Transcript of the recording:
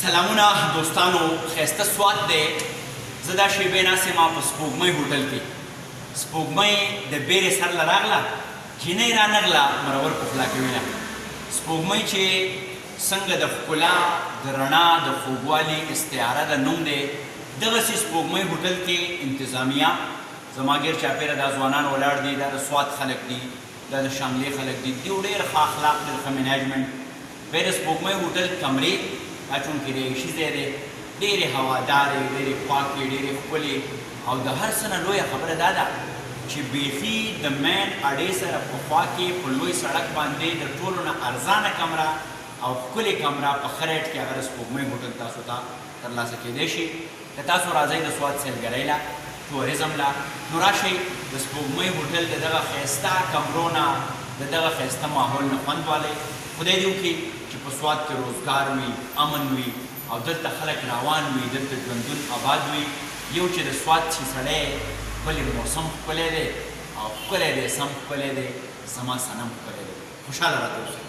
سلامونه دوستانو، ښایسته سوات دی. زه دا شېبې ناست یم په سپوږمۍ هوټل کې. سپوږمۍ د بیرې سر له راغله، جینۍ رانغله مرور په خوله کې وینه. سپوږمۍ چې څنګه د ښکلا، د رڼا، د خوږوالي استعاره د نوم دی، دغسې سپوږمۍ هوټل کې انتظامیه زما ګیر چاپېره دا ځوانان ولاړ دي، دا د سوات خلک دي، دا د شانګلې خلک دي، دوی ډېر ښه اخلاق، ډېر ښه منیجمنټ. بیا د سپوږمۍ هوټل کمرې دا چونکې د عیشي ځای دی، ډېرې هوادارې، ډېرې پاکې، ډېرې ښکلې، او د هر څه نه لویه خبره دا ده چې بیخي د مین اډې سره په خوا کې په لوی سړک باندې د ټولو نه ارزانه کمره او ښکلې کمره په ښه ریټ کې هغه د سپوږمۍ هوټل تاسو ته ترلاسه کیدی شي. که تاسو راځئ د سوات سیلګرۍ له، ټوریزم له، نو راشئ د سپوږمۍ هوټل د دغه ښایسته کمرو نه، د دغه ښایسته ماحول نه خوند والئ. خدای دې وکړي چې په سوات کې روزګار وي، امن وي، او دلته خلک روان وي، دلته ژوندون آباد وي. یو چې د سوات چې سړی ولې موسم ښکلی دی او ښکلی دی، سم ښکلی دی، زما صنم ښکلی دی. خوشحاله راته اوسئ.